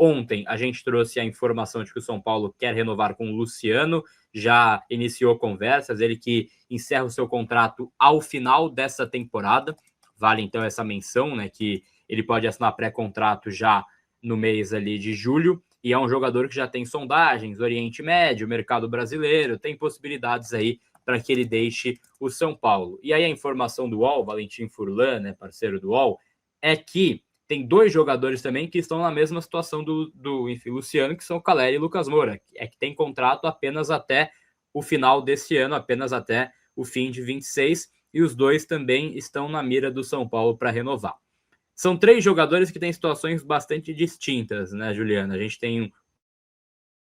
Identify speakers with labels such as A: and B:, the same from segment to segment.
A: Ontem a gente trouxe a informação de que o São Paulo quer renovar com o Luciano, já iniciou conversas, ele que encerra o seu contrato ao final dessa temporada. Vale então essa menção, né, que ele pode assinar pré-contrato já no mês ali de julho, e é um jogador que já tem sondagens, Oriente Médio, mercado brasileiro, tem possibilidades aí para que ele deixe o São Paulo. E aí a informação do UOL, Valentim Furlan, né, parceiro do UOL, é que tem dois jogadores também que estão na mesma situação do Luciano, que são o Caleri e o Lucas Moura, que tem contrato apenas até o final desse ano, apenas até o fim de 26, e os dois também estão na mira do São Paulo para renovar. São três jogadores que têm situações bastante distintas, né, Juliana? A gente tem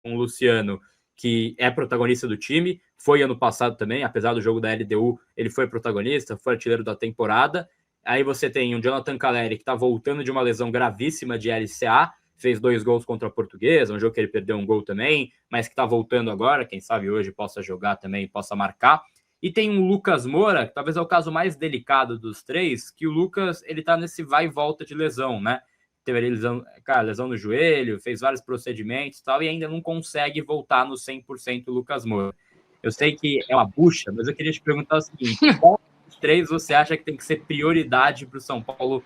A: um Luciano que é protagonista do time, foi ano passado também, apesar do jogo da LDU, ele foi protagonista, foi artilheiro da temporada. Aí você tem o Jonathan Caleri, que está voltando de uma lesão gravíssima de LCA, fez 2 gols contra a Portuguesa, um jogo que ele perdeu um gol também, mas que está voltando agora, quem sabe hoje possa jogar também, possa marcar. E tem um Lucas Moura, que talvez é o caso mais delicado dos três, que o Lucas, ele tá nesse vai e volta de lesão, né? Teve lesão no joelho, fez vários procedimentos e tal, e ainda não consegue voltar no 100% o Lucas Moura. Eu sei que é uma bucha, mas eu queria te perguntar o seguinte, qual dos três você acha que tem que ser prioridade para o São Paulo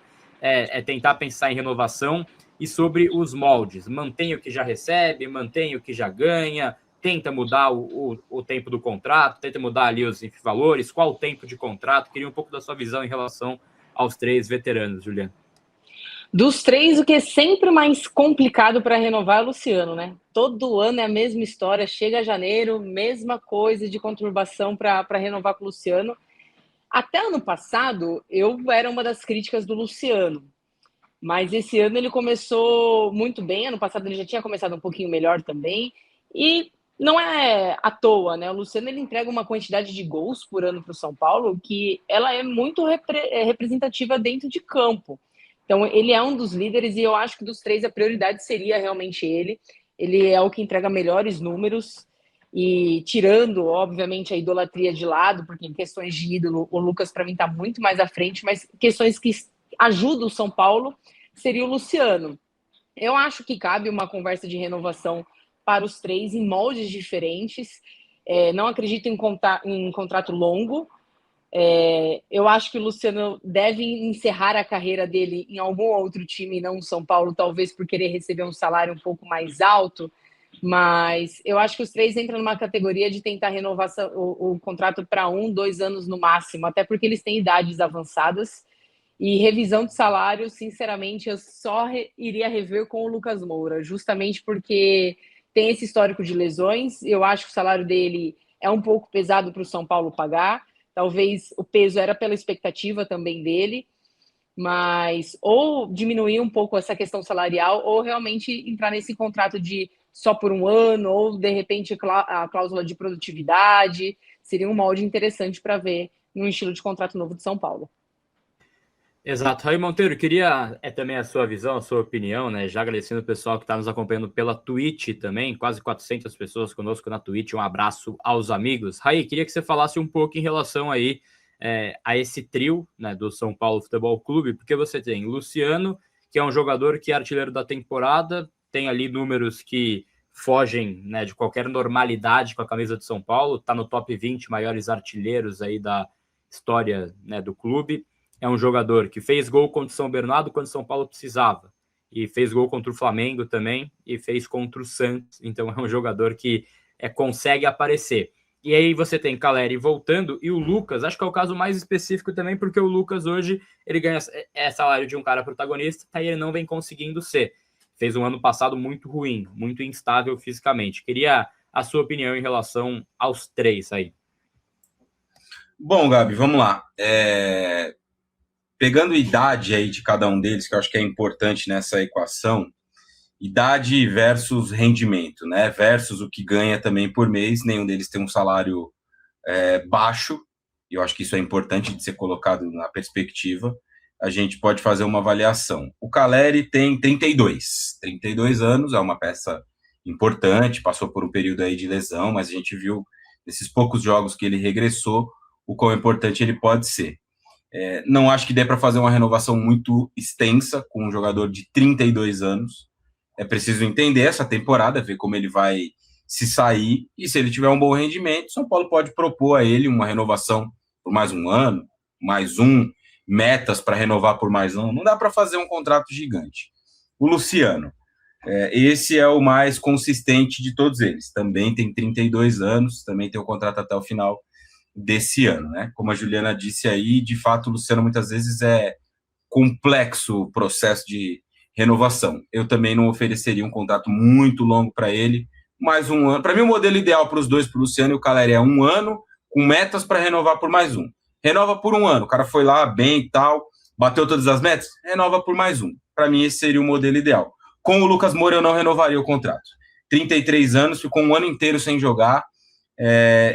A: tentar pensar em renovação? E sobre os moldes, mantém o que já recebe, mantém o que já ganha, tenta mudar o tempo do contrato, tenta mudar ali os valores, qual o tempo de contrato? Queria um pouco da sua visão em relação aos três veteranos, Juliana.
B: Dos três, o que é sempre mais complicado para renovar é o Luciano, né? Todo ano é a mesma história, chega janeiro, mesma coisa de conturbação para renovar com o Luciano. Até ano passado, eu era uma das críticas do Luciano, mas esse ano ele começou muito bem, ano passado ele já tinha começado um pouquinho melhor também, e não é à toa, né? O Luciano ele entrega uma quantidade de gols por ano para o São Paulo que ela é muito representativa dentro de campo. Então, ele é um dos líderes e eu acho que dos três a prioridade seria realmente ele. Ele é o que entrega melhores números e tirando, obviamente, a idolatria de lado, porque em questões de ídolo, o Lucas, para mim, está muito mais à frente, mas questões que ajudam o São Paulo seria o Luciano. Eu acho que cabe uma conversa de renovação para os três em moldes diferentes. Não acredito em contrato longo. Eu acho que o Luciano deve encerrar a carreira dele em algum outro time, não no São Paulo, talvez por querer receber um salário um pouco mais alto, mas eu acho que os três entram numa categoria de tentar renovar o contrato para 1, 2 anos no máximo, até porque eles têm idades avançadas, e revisão de salário, sinceramente, eu só iria rever com o Lucas Moura, justamente porque tem esse histórico de lesões, eu acho que o salário dele é um pouco pesado para o São Paulo pagar. Talvez o peso era pela expectativa também dele, mas ou diminuir um pouco essa questão salarial ou realmente entrar nesse contrato de só por um ano ou, de repente, a cláusula de produtividade. Seria um molde interessante para ver no estilo de contrato novo de São Paulo.
A: Exato. Raí Monteiro, queria também a sua visão, a sua opinião, né? Já agradecendo o pessoal que está nos acompanhando pela Twitch também, quase 400 pessoas conosco na Twitch. Um abraço aos amigos. Raí, queria que você falasse um pouco em relação aí a esse trio, né, do São Paulo Futebol Clube, porque você tem Luciano, que é um jogador que é artilheiro da temporada, tem ali números que fogem, né, de qualquer normalidade com a camisa de São Paulo, está no top 20 maiores artilheiros aí da história, né, do clube. É um jogador que fez gol contra o São Bernardo quando o São Paulo precisava. E fez gol contra o Flamengo também. E fez contra o Santos. Então é um jogador que consegue aparecer. E aí você tem Caleri voltando. E o Lucas, acho que é o caso mais específico também, porque o Lucas hoje ele ganha salário de um cara protagonista. Aí ele não vem conseguindo ser. Fez um ano passado muito ruim, muito instável fisicamente. Queria a sua opinião em relação aos três aí.
C: Bom, Gabi, vamos lá. Pegando a idade aí de cada um deles, que eu acho que é importante nessa equação, idade versus rendimento, né? Versus o que ganha também por mês. Nenhum deles tem um salário baixo, e eu acho que isso é importante de ser colocado na perspectiva. A gente pode fazer uma avaliação. O Caleri tem 32 anos, é uma peça importante, passou por um período aí de lesão, mas a gente viu nesses poucos jogos que ele regressou o quão importante ele pode ser. Não acho que dê para fazer uma renovação muito extensa com um jogador de 32 anos. É preciso entender essa temporada, ver como ele vai se sair, e se ele tiver um bom rendimento, São Paulo pode propor a ele uma renovação por mais um ano, mais um, metas para renovar por mais um. Não dá para fazer um contrato gigante. O Luciano, esse é o mais consistente de todos eles. Também tem 32 anos, também tem o contrato até o final desse ano, né? Como a Juliana disse aí, de fato, o Luciano muitas vezes é complexo o processo de renovação. Eu também não ofereceria um contrato muito longo para ele, mais um ano. Para mim, o modelo ideal para os dois, para o Luciano e o Caleri, é um ano, com metas para renovar por mais um. Renova por um ano, o cara foi lá bem e tal, bateu todas as metas, renova por mais um. Para mim, esse seria o modelo ideal. Com o Lucas Moura, eu não renovaria o contrato. 33 anos, ficou um ano inteiro sem jogar.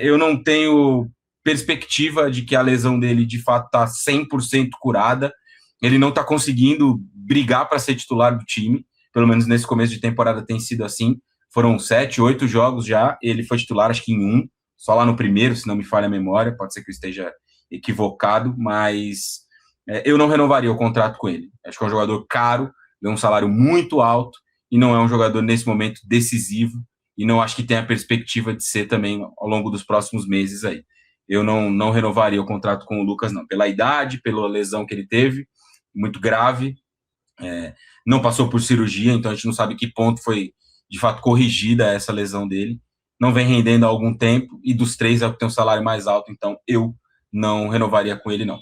C: Eu não tenho perspectiva de que a lesão dele, de fato, está 100% curada. Ele não está conseguindo brigar para ser titular do time, pelo menos nesse começo de temporada tem sido assim. Foram 7, 8 jogos já, ele foi titular acho que em um, só lá no primeiro, se não me falha a memória, pode ser que eu esteja equivocado, mas eu não renovaria o contrato com ele. Acho que é um jogador caro, ganha um salário muito alto, e não é um jogador nesse momento decisivo, e não acho que tem a perspectiva de ser também ao longo dos próximos meses aí. Eu não renovaria o contrato com o Lucas, não, pela idade, pela lesão que ele teve, muito grave, não passou por cirurgia, então a gente não sabe que ponto foi de fato corrigida essa lesão dele, não vem rendendo há algum tempo, e dos três é o que tem um salário mais alto, então eu não renovaria com ele, não.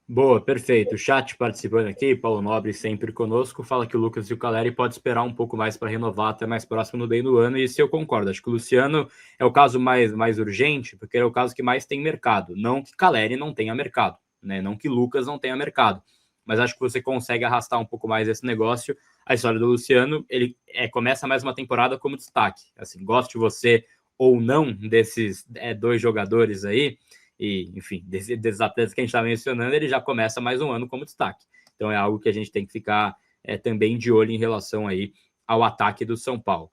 A: Boa, perfeito. O chat participando aqui, Paulo Nobre sempre conosco, fala que o Lucas e o Caleri pode esperar um pouco mais para renovar até mais próximo do meio do ano, e isso eu concordo. Acho que o Luciano é o caso mais urgente, porque é o caso que mais tem mercado. Não que Caleri não tenha mercado, né? Não que Lucas não tenha mercado, mas acho que você consegue arrastar um pouco mais esse negócio. A história do Luciano, ele começa mais uma temporada como destaque. Assim, goste você ou não desses dois jogadores aí, e, enfim, desses atletas que a gente está mencionando, ele já começa mais um ano como destaque. Então é algo que a gente tem que ficar também de olho em relação aí ao ataque do São Paulo.